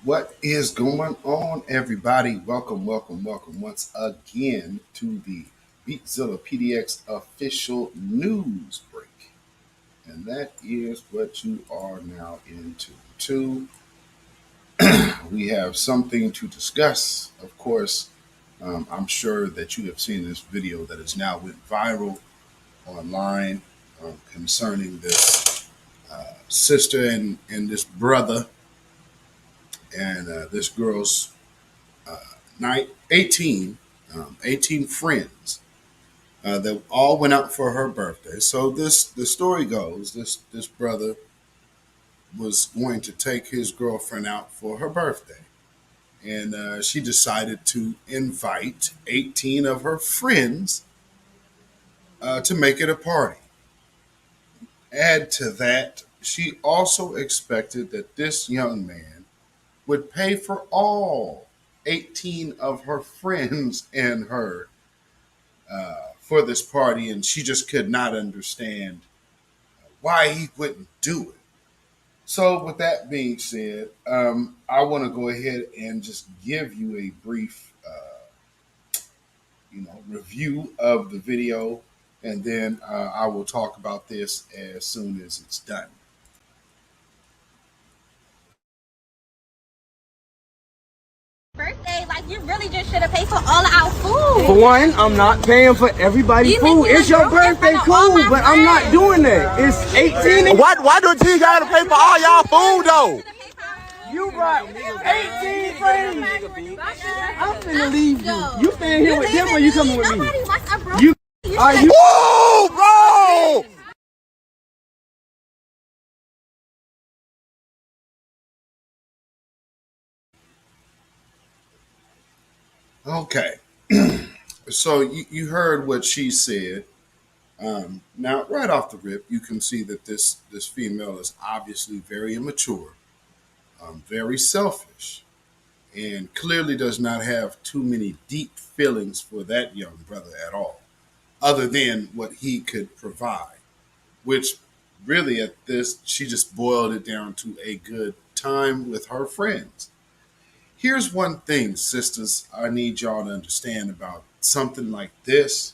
What is going on, everybody? Welcome once again to the Beatzilla PDX official news break. And that is what you are now into. We have something to discuss. Of course, I'm sure that you have seen this video that has now went viral online concerning this sister and this brother and this girl's 18, 18 friends that all went out for her birthday. So the story goes this brother was going to take his girlfriend out for her birthday, and she decided to invite 18 of her friends to make it a party. Add to that, she also expected that this young man would pay for all 18 of her friends and her for this party, and she just could not understand why he wouldn't do it. So, with that being said, I want to go ahead and just give you a brief, review of the video, and then I will talk about this as soon as it's done. Birthday, like you really just should have paid for all of our food. For one, I'm not paying for everybody's food. It's your birthday, cool, but I'm not doing that. It's 18. Why do T gotta pay for all y'all food though? You brought 18 friends. I'm finna leave you. You staying here with them or you coming with me? Nobody wants a bro. You are you? Woo, bro! Okay, so you heard what she said. Now, right off the rip, you can see that this female is obviously very immature, very selfish, and clearly does not have too many deep feelings for that young brother at all, other than what he could provide, which really at this, she just boiled it down to a good time with her friends. Here's one thing, sisters, I need y'all to understand about something like this.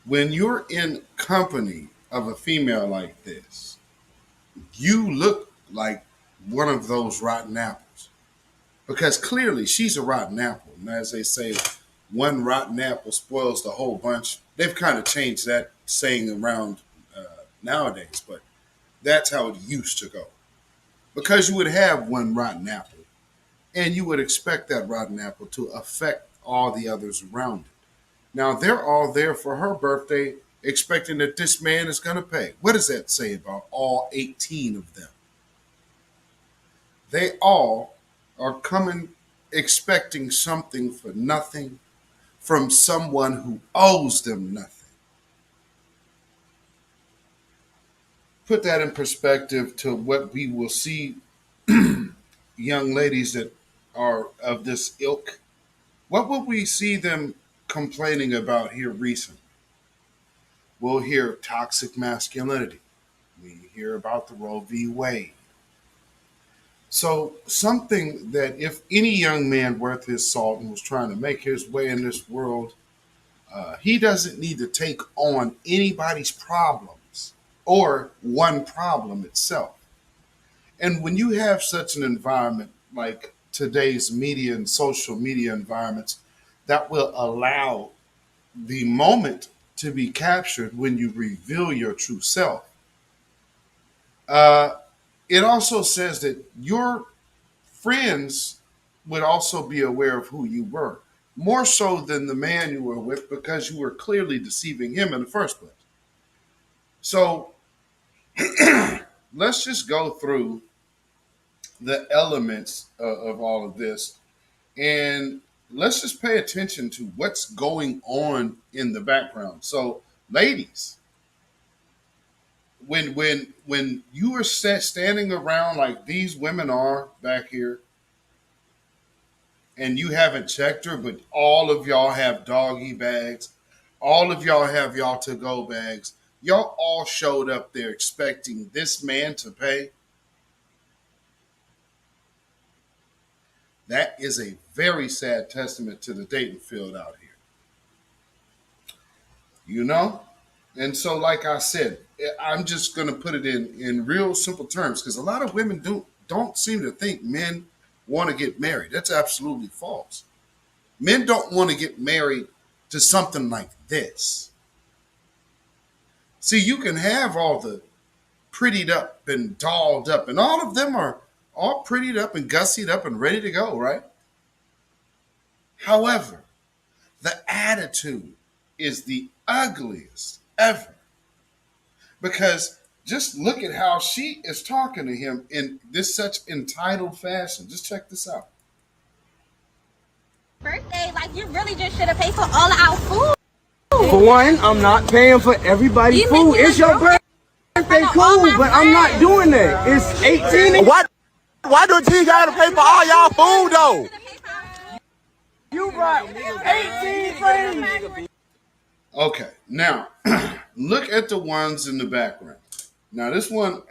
When you're in company of a female like this, you look like one of those rotten apples because clearly she's a rotten apple. And as they say, one rotten apple spoils the whole bunch. They've kind of changed that saying around nowadays, but that's how it used to go. Because you would have one rotten apple, and you would expect that rotten apple to affect all the others around it. Now, they're all there for her birthday, expecting that this man is going to pay. What does that say about all 18 of them? They all are coming expecting something for nothing from someone who owes them nothing. Put that in perspective to what we will see young ladies that are of this ilk. What will we see them complaining about here recently? We'll hear toxic masculinity. We hear about the Roe v. Wade. So, something that if any young man worth his salt and was trying to make his way in this world, he doesn't need to take on anybody's problems or one problem itself. And when you have such an environment like today's media and social media environments that will allow the moment to be captured when you reveal your true self, uh, it also says that your friends would also be aware of who you were, more so than the man you were with because you were clearly deceiving him in the first place. So let's just go through the elements of all of this and let's just pay attention to what's going on in the background. So, ladies, when you are standing around like these women are back here, and you haven't checked her, but all of y'all have doggy bags, all of y'all have y'all to go bags. Y'all all showed up there expecting this man to pay. That is a very sad testament to the dating field out here. You know? And so, like I said, I'm just going to put it in real simple terms because a lot of women don't seem to think men want to get married. That's absolutely false. Men don't want to get married to something like this. See, you can have all the prettied up and dolled up, and all of them are all prettied up and gussied up and ready to go, right? However, the attitude is the ugliest ever because just look at how she is talking to him in this such entitled fashion. Just check this out. Birthday, like you really just should have paid for all of our food. For one, I'm not paying for everybody's You food. making It's us your broke? birthday, All cool, my but I'm not friends. doing that. It's 18 and Why do T gotta pay for all y'all food though? you brought 18 friends. Okay, now look at the ones in the background. Now this one,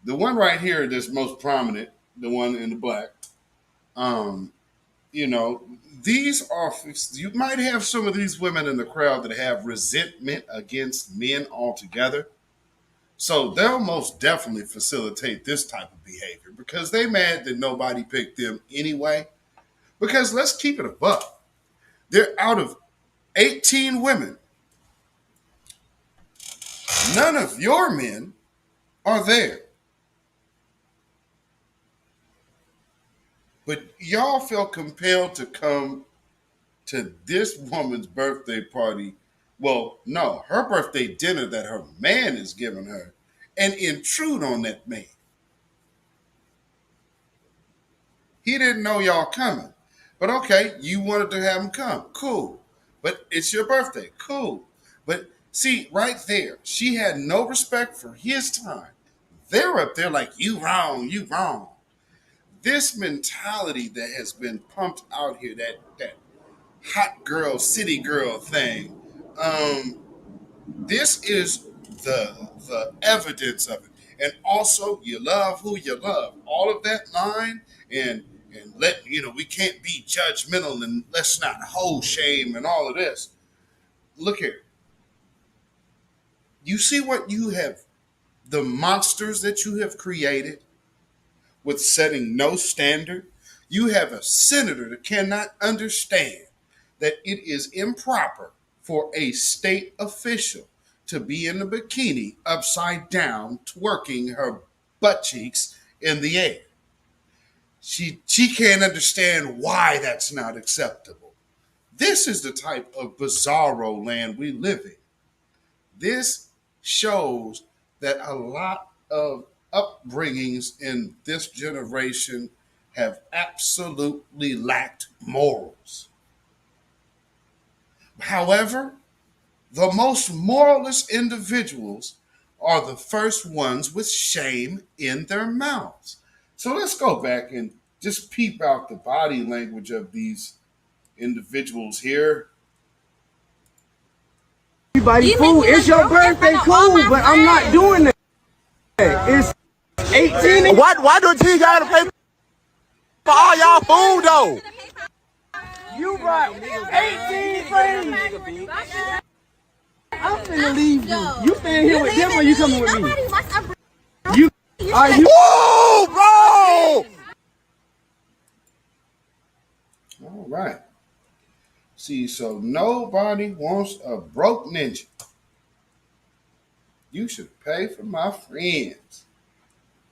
the one right here that's most prominent, the one in the black. Um, you know, these are, you might have some of these women in the crowd that have resentment against men altogether. So they'll most definitely facilitate this type of behavior because they mad that nobody picked them anyway. Because let's keep it a buck. They're out of 18 women. None of your men are there. But y'all felt compelled to come to this woman's birthday party. Well, no, her birthday dinner that her man is giving her and intrude on that man. He didn't know y'all coming. But okay, you wanted to have him come. Cool. But it's your birthday. Cool. But see, right there, she had no respect for his time. They're up there like, you wrong, you wrong. This mentality that has been pumped out here, that hot girl, city girl thing, this is the evidence of it. And also, you love who you love. All of that line and let we can't be judgmental and let's not hoe shame and all of this. Look here. You see what you have, the monsters that you have created with setting no standard. You have a senator that cannot understand that it is improper for a state official to be in a bikini upside down, twerking her butt cheeks in the air. She can't understand why that's not acceptable. This is the type of bizarro land we live in. This shows that a lot of upbringings in this generation have absolutely lacked morals. However, the most moralist individuals are the first ones with shame in their mouths. So let's go back and just peep out the body language of these individuals here. Everybody's You food. making us It's your broke in birthday, front of all cool, my but I'm not friends. doing that. It's 18 and Why do T gotta pay for all y'all food though? you brought 18 friends. I'm finna leave you. You staying here with them or you coming with me? Nobody wants a broke. You are you? Woo, bro! All right. See, so nobody wants a broke ninja. You should pay for my friends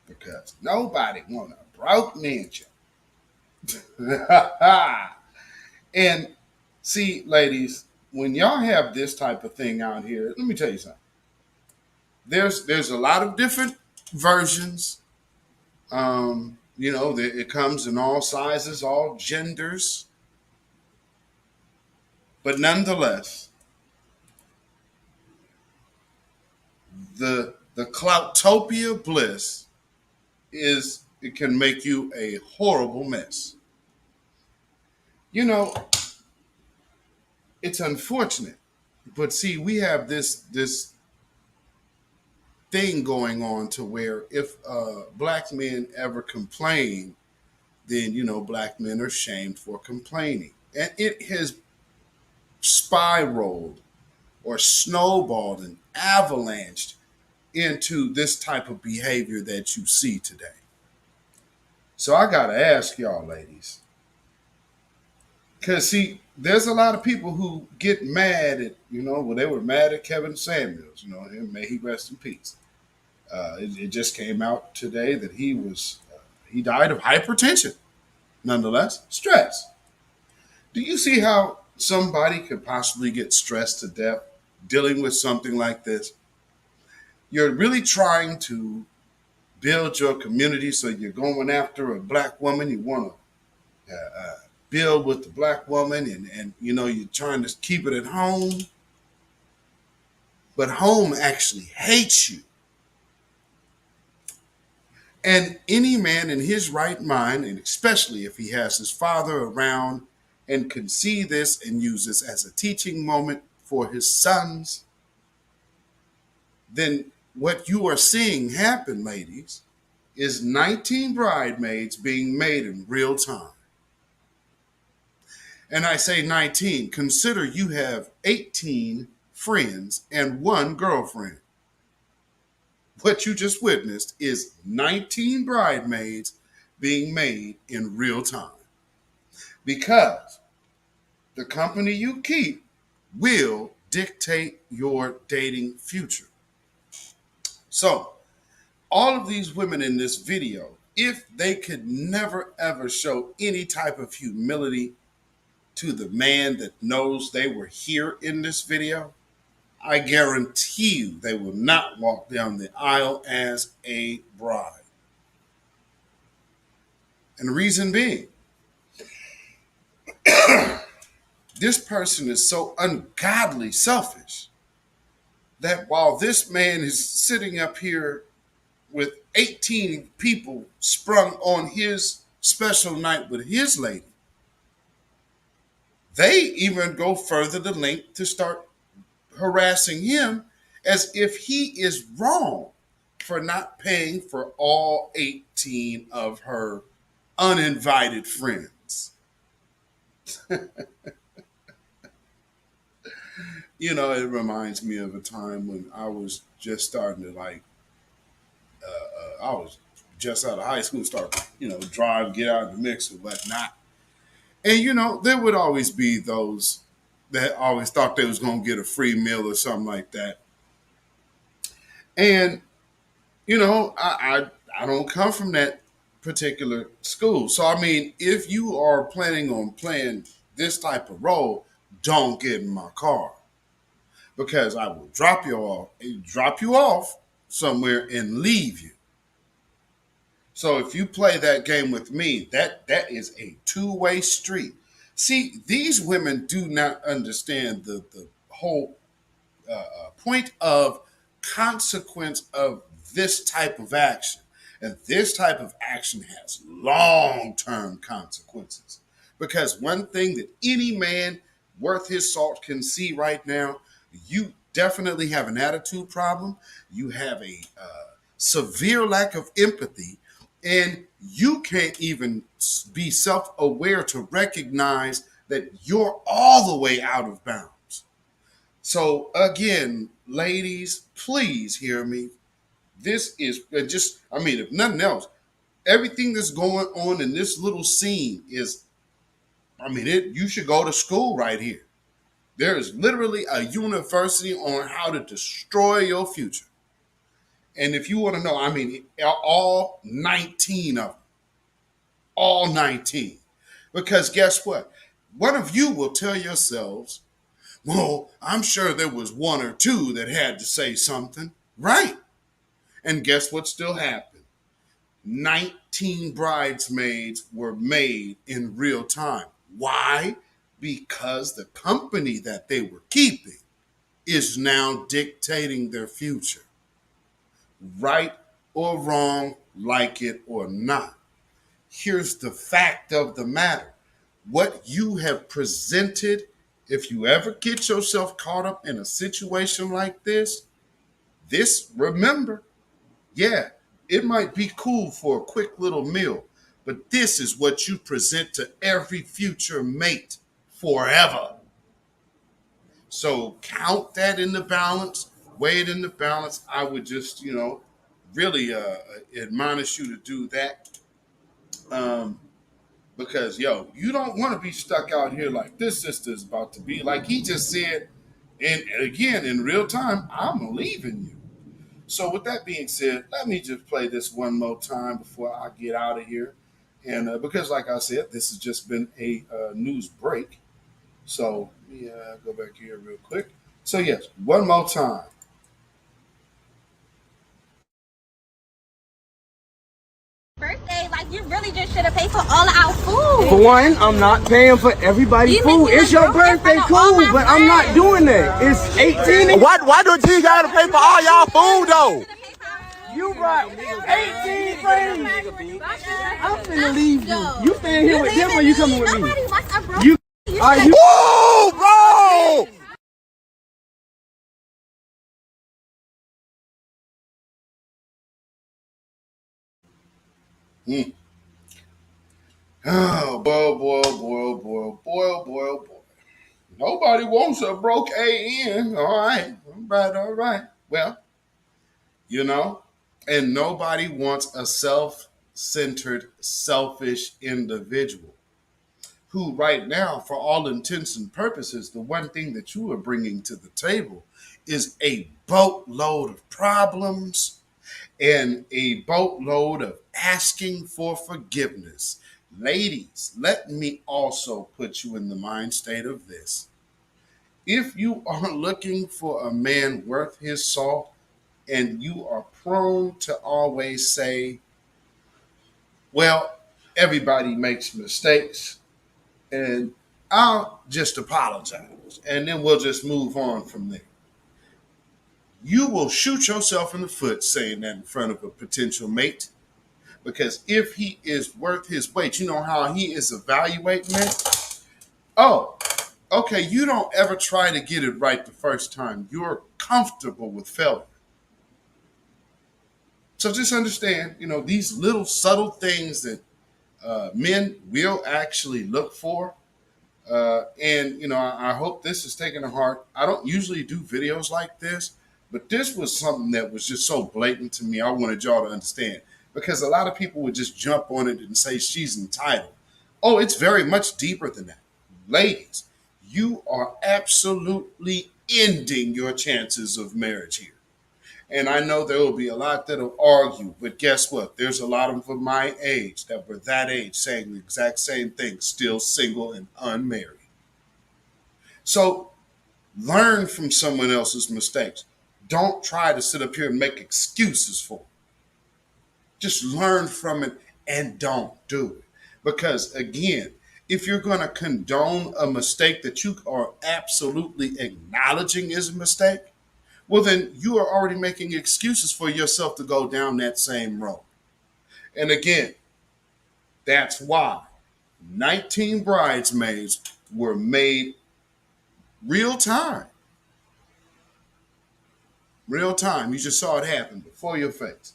because nobody wants a broke ninja. And see, ladies, when y'all have this type of thing out here, let me tell you something. There's a lot of different versions. It comes in all sizes, all genders. But nonetheless, the cloutopia bliss it can make you a horrible mess. It's unfortunate, but see, we have this thing going on to where if black men ever complain then black men are shamed for complaining. And it has spiraled or snowballed and avalanched into this type of behavior that you see today. So I got to ask y'all, ladies, because see, there's a lot of people who get mad at, they were mad at Kevin Samuels, and may he rest in peace. It just came out today that he died of hypertension. Nonetheless, stress. Do you see how somebody could possibly get stressed to death dealing with something like this? You're really trying to build your community, so you're going after a black woman. You want to build with the black woman, and you're trying to keep it at home. But home actually hates you. And any man in his right mind, and especially if he has his father around and can see this and use this as a teaching moment for his sons, then what you are seeing happen, ladies, is 19 bridesmaids being made in real time. And I say 19, consider you have 18 friends and 1 girlfriend. What you just witnessed is 19 bridesmaids being made in real time. Because the company you keep will dictate your dating future. So, all of these women in this video, if they could never ever show any type of humility to the man that knows they were here in this video, I guarantee you they will not walk down the aisle as a bride. And the reason being, this person is so ungodly selfish that while this man is sitting up here with 18 people sprung on his special night with his lady, they even go further the length to start harassing him as if he is wrong for not paying for all 18 of her uninvited friends. It reminds me of a time when I was just starting to I was just out of high school, start, drive, get out of the mix and whatnot. And, there would always be those that always thought they was going to get a free meal or something like that. And, I don't come from that particular school. So, I mean, if you are planning on playing this type of role, don't get in my car. Because I will drop you off somewhere and leave you. So if you play that game with me, that is a two-way street. See, these women do not understand the whole point of consequence of this type of action. And this type of action has long-term consequences. Because one thing that any man worth his salt can see right now, you definitely have an attitude problem. You have a severe lack of empathy. And you can't even be self-aware to recognize that you're all the way out of bounds. So again, ladies, please hear me. This is just, if nothing else, everything that's going on in this little scene is, you should go to school right here. There is literally a university on how to destroy your future. And if you want to know, all 19 of them. All 19. Because guess what? One of you will tell yourselves, well, I'm sure there was 1 or 2 that had to say something. Right. And guess what still happened? 19 bridesmaids were made in real time. Why? Because the company that they were keeping is now dictating their future. Right or wrong, like it or not. Here's the fact of the matter. What you have presented, if you ever get yourself caught up in a situation like this, remember, yeah, it might be cool for a quick little meal, but this is what you present to every future mate forever. So count that in the balance, weigh it in the balance. I would just, really admonish you to do that. Um, because, you don't want to be stuck out here like this sister is about to be. Like he just said, and again, in real time, I'm leaving you. So with that being said, let me just play this one more time before I get out of here. And because, like I said, this has just been a news break. So let me go back here real quick. So yes, one more time. Birthday, like you really just should have paid for all of our food. For one, I'm not paying for everybody's You food. making It's us your broke in birthday, front of all cool, my but I'm not friends. doing that. It's 18. Why do T gotta pay for all y'all food though? You brought 18 friends. I'm finna leave you. You staying here with them or you coming with me? Nobody wants a broke. You are you? Woo, bro! Mm. Oh, boy. Nobody wants a broke AN. All right. Well, and nobody wants a self-centered, selfish individual who right now, for all intents and purposes, the one thing that you are bringing to the table is a boatload of problems and a boatload of asking for forgiveness. Ladies, let me also put you in the mind state of this. If you are looking for a man worth his salt and you are prone to always say, well, everybody makes mistakes and I'll just apologize and then we'll just move on from there. You will shoot yourself in the foot saying that in front of a potential mate. Because if he is worth his weight, you know how he is evaluating it? Oh, okay, you don't ever try to get it right the first time. You're comfortable with failure. So just understand, these little subtle things that men will actually look for. I hope this is taken to heart. I don't usually do videos like this, but this was something that was just so blatant to me. I wanted y'all to understand because a lot of people would just jump on it and say she's entitled. Oh, it's very much deeper than that. Ladies, you are absolutely ending your chances of marriage here. And I know there will be a lot that'll argue, but guess what? There's a lot of them my age that were that age saying the exact same thing, still single and unmarried. So learn from someone else's mistakes. Don't try to sit up here and make excuses for it. Just learn from it and don't do it. Because again, if you're going to condone a mistake that you are absolutely acknowledging is a mistake, well, then you are already making excuses for yourself to go down that same road. And again, that's why 19 Bridesmaids were made real time. Real time. You just saw it happen before your face.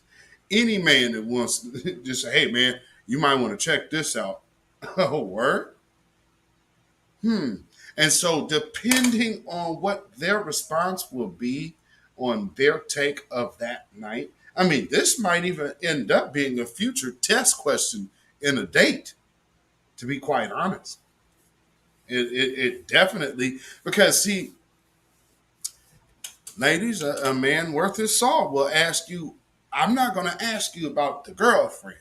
Any man that wants to just say, hey, man, you might want to check this out. Oh, word? And so depending on what their response will be on their take of that night, I mean, this might even end up being a future test question in a date, to be quite honest. It definitely, because see, ladies, a man worth his salt will ask you, I'm not going to ask you about the girlfriend.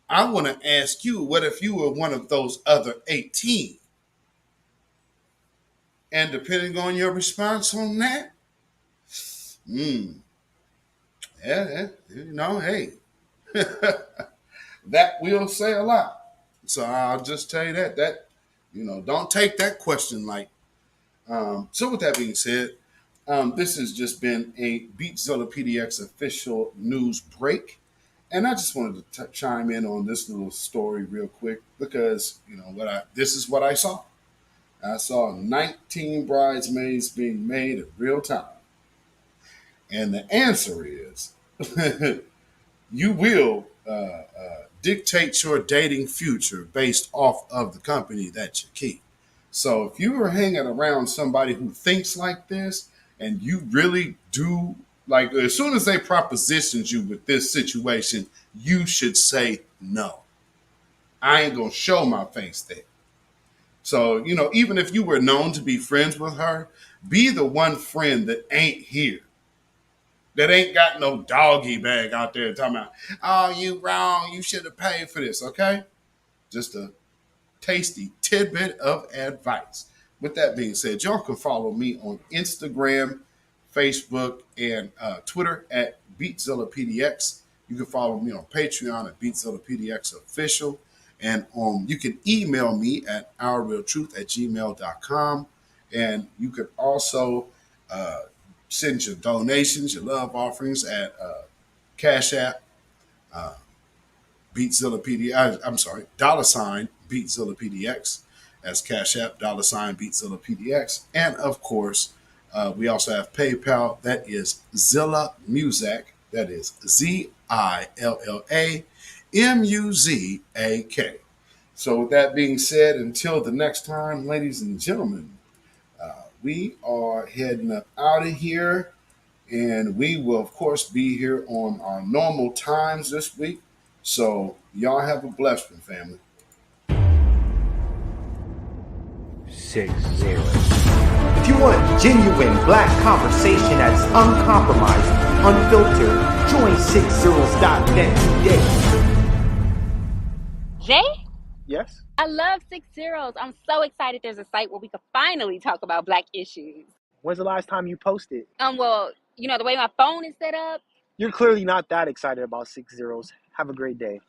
I want to ask you, what if you were one of those other 18? And depending on your response on that, hey, that will say a lot. So I'll just tell you that, don't take that question light. So with that being said, this has just been a Beatzilla PDX official news break. And I just wanted to chime in on this little story real quick because, this is what I saw. I saw 19 bridesmaids being made in real time. And the answer is you will dictate your dating future based off of the company that you keep. So if you are hanging around somebody who thinks like this and you really do, like, as soon as they propositions you with this situation, you should say no. I ain't gonna show my face there. So, even if you were known to be friends with her, be the one friend that ain't here, that ain't got no doggy bag out there talking about, oh, you wrong, you should have paid for this, okay? Just a tasty tidbit of advice. With that being said, y'all can follow me on Instagram, Facebook, and Twitter at BeatZillaPDX. You can follow me on Patreon at BeatZillaPDX Official. And you can email me at ourrealtruth@gmail.com. And you could also send your donations, your love offerings at Cash App, BeatZillaPDX. I'm sorry, $ BeatZillaPDX. That's Cash App, $ BeatZillaPDX. And of course, we also have PayPal. That is Zilla Muzak. That is ZILLAMUZAK. So with that being said, until the next time, ladies and gentlemen, we are heading up out of here. And we will, of course, be here on our normal times this week. So y'all have a blessed one, family. 60. If you want genuine black conversation that's uncompromised, unfiltered, join 60s.net today. Jay, Yes? I love 60s. I'm so excited there's a site where we could finally talk about black issues. When's the last time you posted? Well, the way my phone is set up. You're clearly not that excited about 60s. Have a great day.